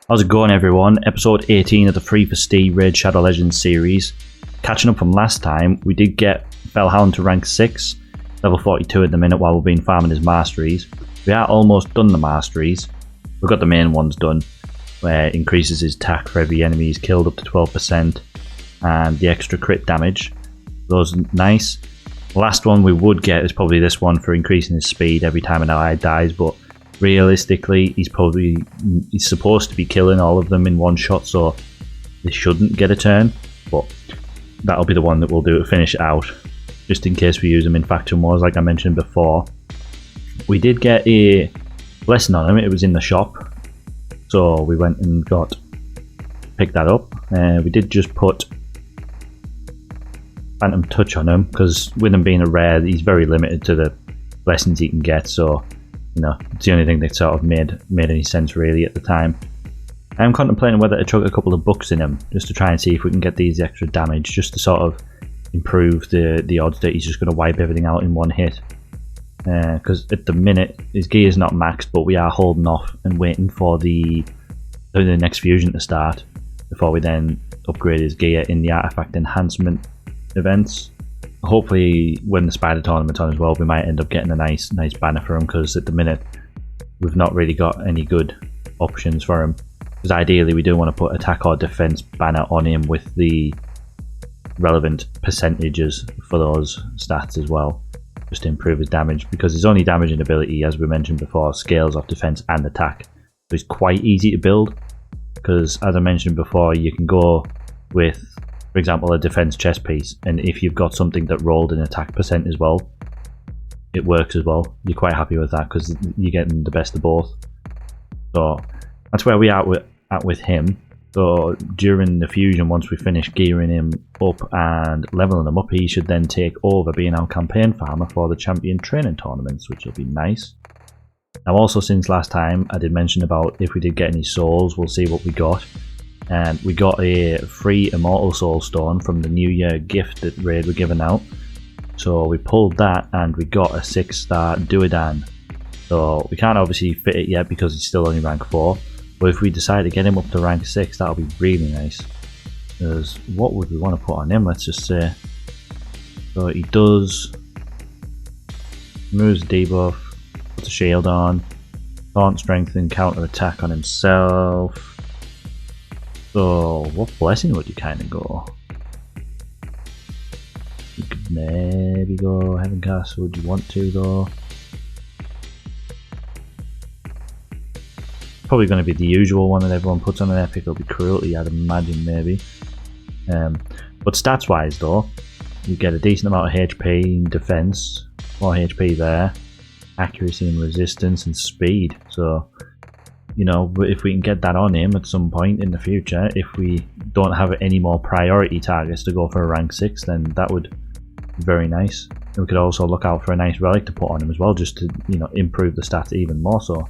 How's it going, everyone? Episode 18 of the Free for Stee Raid Shadow Legends series. Catching up from last time, we did get Fellhound to rank 6, level 42 at the minute while we've been farming his masteries. We are almost done the masteries. We've got the main ones done, where it increases his attack for every enemy he's killed up to 12%, and the extra crit damage. Those are nice. The last one we would get is probably this one for increasing his speed every time an ally dies, but realistically he's supposed to be killing all of them in one shot, so they shouldn't get a turn, but that'll be the one that we'll do to finish it out, just in case we use them in faction wars like I mentioned before. We did get a blessing on him, it was in the shop, so we went and picked that up. We did just put Phantom Touch on him, because with him being a rare, he's very limited to the blessings he can get, so you know, it's the only thing that sort of made any sense really at the time. I am contemplating whether to chuck a couple of books in him, just to try and see if we can get these extra damage, just to sort of improve the odds that he's just going to wipe everything out in one hit. Because at the minute, his gear is not maxed, but we are holding off and waiting for the next fusion to start, before we then upgrade his gear in the artifact enhancement events. Hopefully when the spider tournament's on as well, we might end up getting a nice banner for him, because at the minute we've not really got any good options for him, because ideally we do want to put attack or defense banner on him with the relevant percentages for those stats as well, just to improve his damage, because his only damaging ability, as we mentioned before, scales off defense and attack, so it's quite easy to build, because as I mentioned before, you can go with, for example, a defense chest piece, and if you've got something that rolled an attack percent as well, it works as well. You're quite happy with that, because you're getting the best of both. So that's where we are at with him. So during the fusion, once we finish gearing him up and leveling him up, he should then take over being our campaign farmer for the champion training tournaments, which will be nice. Now also, since last time I did mention about if we did get any souls, we'll see what we got. And we got a free Immortal Soul Stone from the New Year gift that Raid were giving out. So we pulled that and we got a 6-star Duodan. So we can't obviously fit it yet because he's still only rank 4. But if we decide to get him up to rank 6, that'll be really nice. Because what would we want to put on him? Let's just say. So he does. Removes the debuff. Puts a shield on. Taunt, strength and counter attack on himself. So, what blessing would you kind of go? You could maybe go Heaven Cast, would you want to though? Probably going to be the usual one that everyone puts on an epic. It'll be Cruelty, I'd imagine, maybe. But stats wise though, you get a decent amount of HP in defense, more HP there, accuracy and resistance and speed. So, you know, if we can get that on him at some point in the future, if we don't have any more priority targets to go for a rank 6, then that would be very nice. And we could also look out for a nice relic to put on him as well, just to, you know, improve the stats even more so.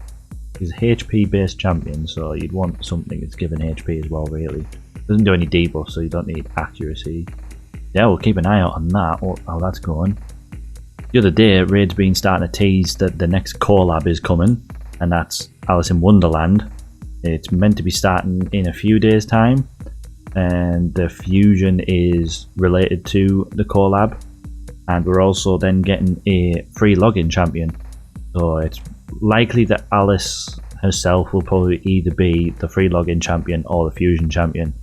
He's a HP based champion, so you'd want something that's giving HP as well, really. Doesn't do any debuff, so you don't need accuracy. Yeah, we'll keep an eye out on that, how that's going. The other day, Raid's been starting to tease that the next collab is coming, and that's Alice in Wonderland. It's meant to be starting in a few days time, and the fusion is related to the collab, and we're also then getting a free login champion. So it's likely that Alice herself will probably either be the free login champion or the fusion champion,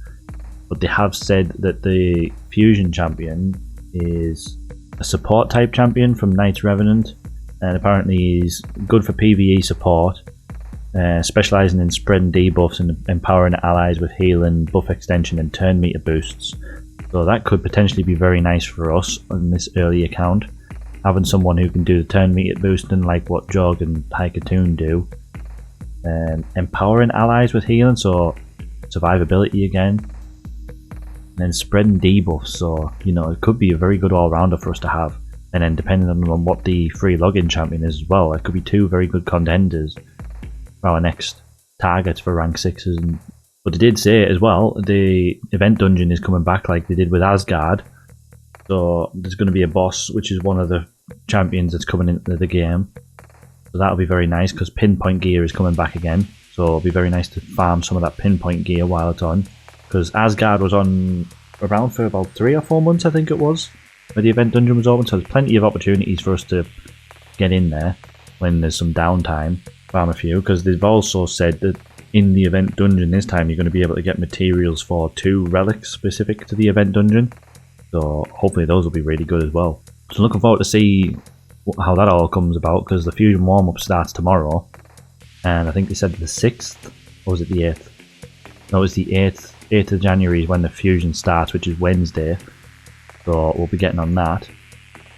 but they have said that the fusion champion is a support type champion from Knight's Revenant, and apparently he's good for PvE support, specialising in spreading debuffs and empowering allies with healing, buff extension and turn meter boosts. So that could potentially be very nice for us on this early account, having someone who can do the turn meter boosting like what Jog and Haikatoon do, empowering allies with healing, so survivability again, and then spreading debuffs. So, you know, it could be a very good all-rounder for us to have. And then depending on what the free login champion is as well, it could be two very good contenders for our next targets for rank 6s. But they did say as well, the event dungeon is coming back like they did with Asgard. So there's going to be a boss, which is one of the champions that's coming into the game. So that'll be very nice, because pinpoint gear is coming back again. So it'll be very nice to farm some of that pinpoint gear while it's on, because Asgard was on around for about 3 or 4 months, I think it was, where the event dungeon was open, so there's plenty of opportunities for us to get in there when there's some downtime, farm a few, because they've also said that in the event dungeon this time you're going to be able to get materials for 2 relics specific to the event dungeon, so hopefully those will be really good as well. So looking forward to see how that all comes about, because the fusion warm-up starts tomorrow, and I think they said the 6th, or was it the 8th? No, it was the 8th of January is when the fusion starts, which is Wednesday, so we'll be getting on that.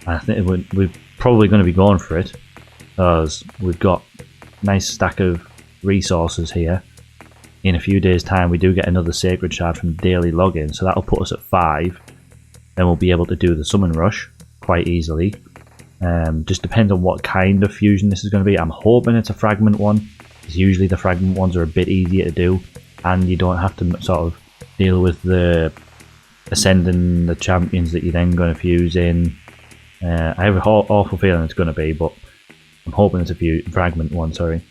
And I think we're probably going to be going for it, because we've got a nice stack of resources here. In a few days time we do get another sacred shard from daily login, so that'll put us at 5. Then we'll be able to do the summon rush quite easily. Just depends on what kind of fusion this is going to be. I'm hoping it's a fragment one, because usually the fragment ones are a bit easier to do, and you don't have to sort of deal with the ascending the champions that you're then going to fuse in. I have an awful feeling it's going to be, but I'm hoping it's a fragment one, sorry.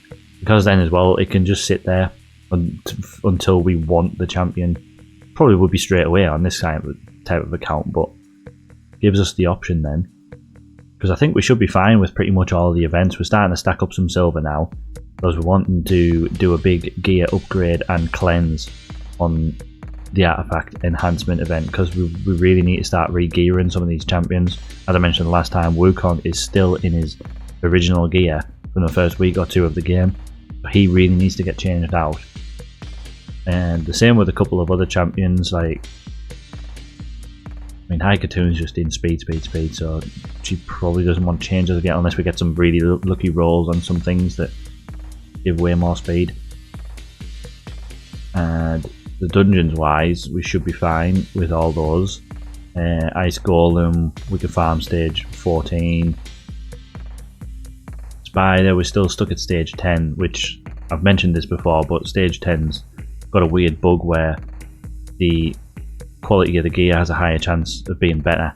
Because then as well, it can just sit there until we want the champion. Probably would be straight away on this type of account, but gives us the option then. Because I think we should be fine with pretty much all of the events. We're starting to stack up some silver now, because we're wanting to do a big gear upgrade and cleanse on the artifact enhancement event, because we really need to start re-gearing some of these champions. As I mentioned last time, Wukong is still in his original gear from the first week or 2 of the game. He really needs to get changed out. And the same with a couple of other champions, like, I mean, Haikatoon's just in speed, so she probably doesn't want to change as of yet, unless we get some really lucky rolls on some things that give way more speed. And the dungeons wise, we should be fine with all those. Ice Golem, we can farm stage 14. Spider, we're still stuck at stage 10, which I've mentioned this before, but stage 10's got a weird bug where the quality of the gear has a higher chance of being better.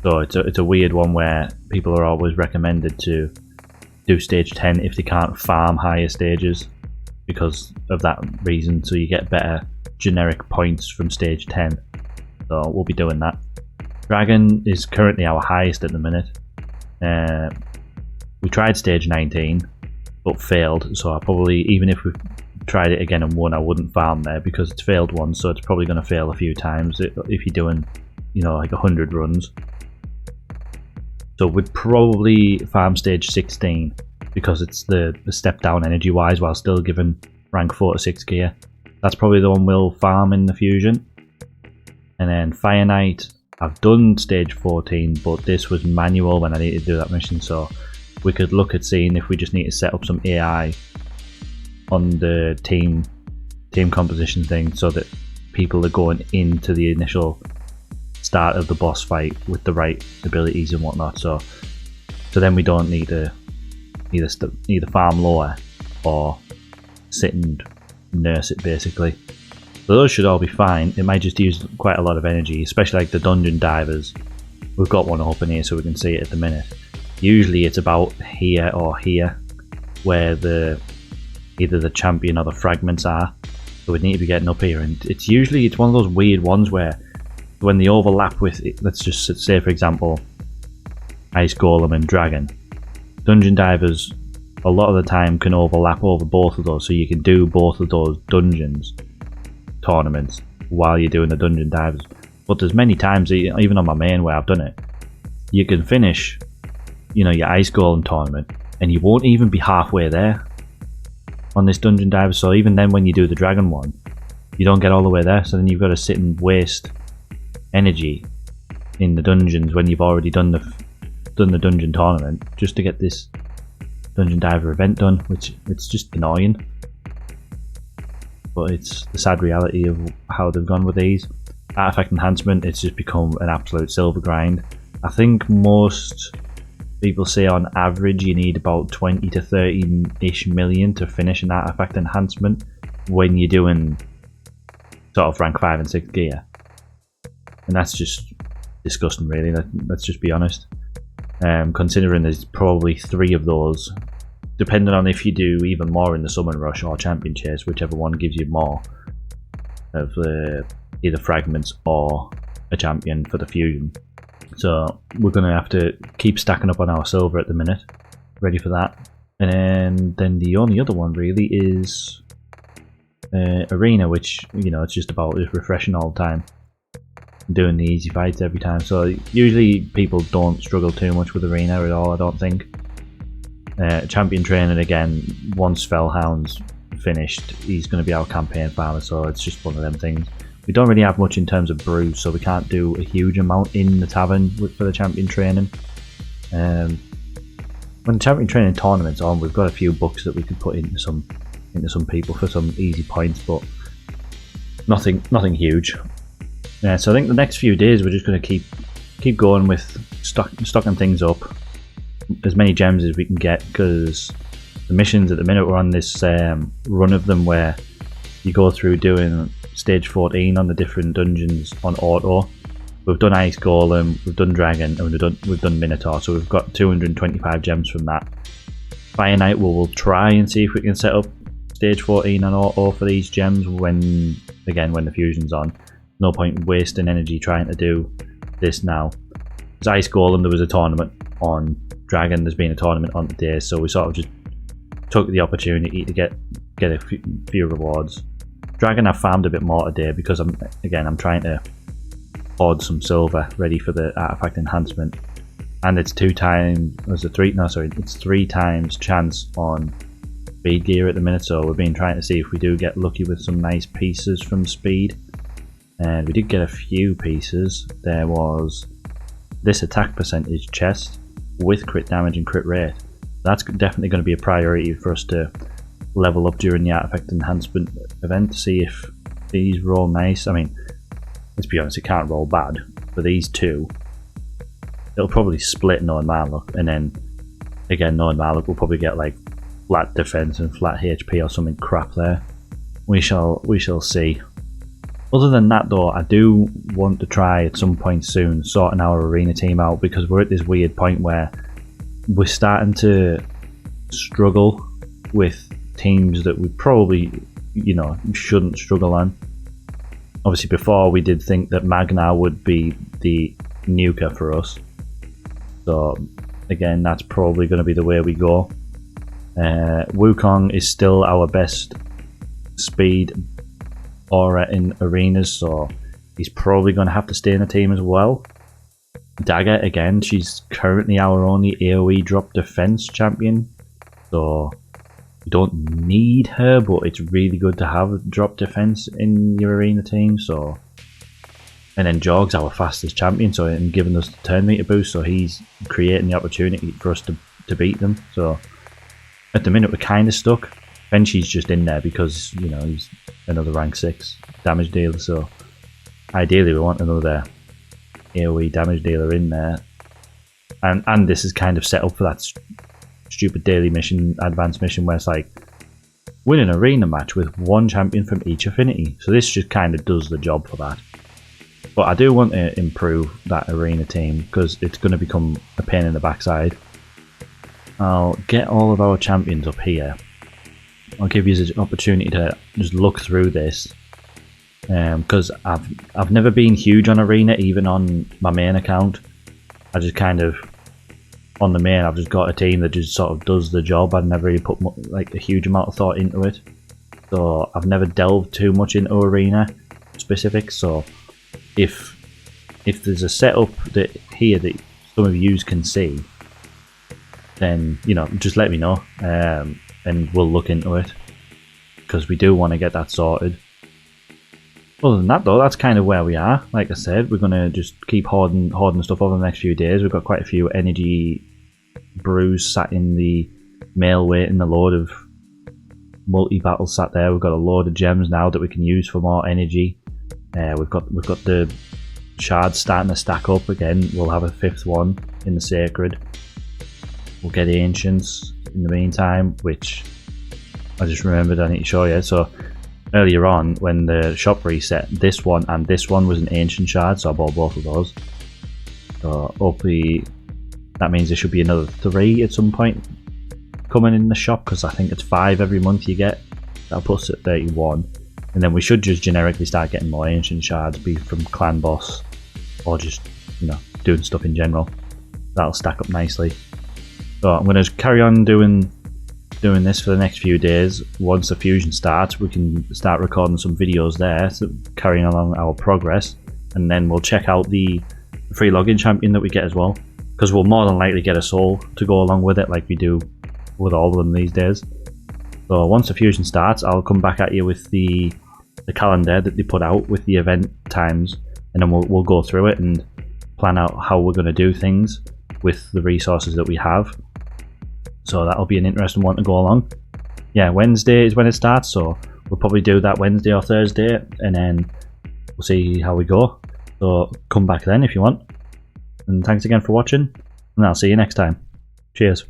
So it's a weird one where people are always recommended to do stage 10 if they can't farm higher stages because of that reason, so you get better generic points from stage 10. So we'll be doing that. Dragon is currently our highest at the minute. We tried stage 19 but failed, so I probably, even if we tried it again and won, I wouldn't farm there because it's failed once, so it's probably going to fail a few times if you're doing, you know, like 100 runs. So we'd probably farm stage 16 because it's the step down energy wise while still giving rank 4 to 6 gear. That's probably the one we'll farm in the fusion. And then Fire Knight, I've done stage 14, but this was manual when I needed to do that mission, so we could look at seeing if we just need to set up some AI on the team composition thing, so that people are going into the initial start of the boss fight with the right abilities and whatnot. So then we don't need to either farm lower or sit and nurse it basically. So those should all be fine. It might just use quite a lot of energy, especially like the dungeon divers. We've got one open here so we can see it at the minute. Usually it's about here or here where either the champion or the fragments are, so we need to be getting up here, and it's one of those weird ones where when they overlap with, let's just say for example Ice Golem and Dragon, dungeon divers a lot of the time can overlap over both of those, so you can do both of those dungeons tournaments while you're doing the dungeon divers. But there's many times, even on my main where I've done it, you can finish, you know, your Ice Golem tournament and you won't even be halfway there on this dungeon diver. So even then when you do the dragon one, you don't get all the way there, so then you've got to sit and waste energy in the dungeons when you've already done the dungeon tournament just to get this dungeon diver event done, which it's just annoying, but it's the sad reality of how they've gone with these. Artifact enhancement, it's just become an absolute silver grind. I think most people say on average you need about 20 to 30-ish million to finish an artifact enhancement when you're doing sort of rank 5 and 6 gear. And that's just disgusting really, let's just be honest. Considering there's probably 3 of those depending on if you do even more in the Summon Rush or Champion Chase, whichever one gives you more of either fragments or a champion for the fusion. So we're going to have to keep stacking up on our silver at the minute, ready for that. And then the only other one really is Arena, which, you know, it's just about just refreshing all the time, doing the easy fights every time. So usually people don't struggle too much with Arena at all, I don't think. Champion training again, once Fellhound's finished, he's going to be our campaign farmer, so it's just one of them things. We don't really have much in terms of brews, so we can't do a huge amount in the tavern for the champion training. When the champion training tournament's on, we've got a few bucks that we could put into some people for some easy points, but nothing huge. So I think the next few days we're just going to keep going with stocking things up, as many gems as we can get, because the missions at the minute, we're on this run of them where you go through doing stage 14 on the different dungeons on auto. We've done Ice Golem, we've done Dragon, and we've done Minotaur, so we've got 225 gems from that. Fire Knight, we'll try and see if we can set up stage 14 on auto for these gems when the fusion's on. No point wasting energy trying to do this now. As Ice Golem, there was a tournament on Dragon, there's been a tournament on today, so we sort of just took the opportunity to get a few rewards. Dragon, I farmed a bit more today because I'm trying to hoard some silver ready for the artifact enhancement, and it's 3 times chance on speed gear at the minute, so we've been trying to see if we do get lucky with some nice pieces from speed, and we did get a few pieces. There was this attack percentage chest with crit damage and crit rate. That's definitely going to be a priority for us to level up during the artifact enhancement event to see if these roll nice. I mean, let's be honest, it can't roll bad. For these two, it'll probably split knowing Marlock, and then again knowing Marlock will probably get like flat defense and flat HP or something crap there. We shall see. Other than that though, I do want to try at some point soon sorting our arena team out, because we're at this weird point where we're starting to struggle with teams that we probably, you know, shouldn't struggle on. Obviously before we did think that Magna would be the nuker for us, so again that's probably going to be the way we go. Wukong is still our best speed aura in arenas, so he's probably going to have to stay in the team as well. Dagger, again, she's currently our only AoE drop defense champion, so you don't need her, but it's really good to have drop defense in your arena team. So, and then Jorg's our fastest champion, so and giving us the turn meter boost, so he's creating the opportunity for us to beat them. So at the minute we're kind of stuck. Benchy's just in there because, you know, he's another rank 6 damage dealer, so ideally we want another AoE damage dealer in there, and this is kind of set up for that stupid daily mission, advanced mission, where it's like win an arena match with one champion from each affinity. So this just kind of does the job for that. But I do want to improve that arena team because it's going to become a pain in the backside. I'll get all of our champions up here. I'll give you the opportunity to just look through this, because I've never been huge on arena, even on my main account. I just kind of, on the main, I've just got a team that just sort of does the job. I've never really put like a huge amount of thought into it, so I've never delved too much into arena specifics. So if there's a setup that here that some of you can see, then, you know, just let me know, and we'll look into it, because we do want to get that sorted. Other than that though, that's kind of where we are. Like I said, we're going to just keep hoarding stuff over the next few days. We've got quite a few energy brews sat in the mail waiting, a load of multi-battles sat there. We've got a load of gems now that we can use for more energy. We've got the shards starting to stack up again. We'll have a 5th one in the Sacred. We'll get Ancients in the meantime, which I just remembered I need to show you. So earlier on, when the shop reset, this one and this one was an Ancient shard, so I bought both of those. So hopefully that means there should be another 3 at some point coming in the shop, because I think it's 5 every month you get. That'll put us at 31. And then we should just generically start getting more ancient shards, be from clan boss or just, you know, doing stuff in general. That'll stack up nicely. So I'm going to carry on doing this for the next few days. Once the fusion starts, we can start recording some videos there, so carrying along our progress, and then we'll check out the free login champion that we get as well, because we'll more than likely get a soul to go along with it, like we do with all of them these days. So once the fusion starts, I'll come back at you with the calendar that they put out with the event times, and then we'll go through it and plan out how we're going to do things with the resources that we have. So that'll be an interesting one to go along. Yeah, Wednesday is when it starts, so we'll probably do that Wednesday or Thursday, and then we'll see how we go. So come back then if you want. And thanks again for watching, and I'll see you next time. Cheers.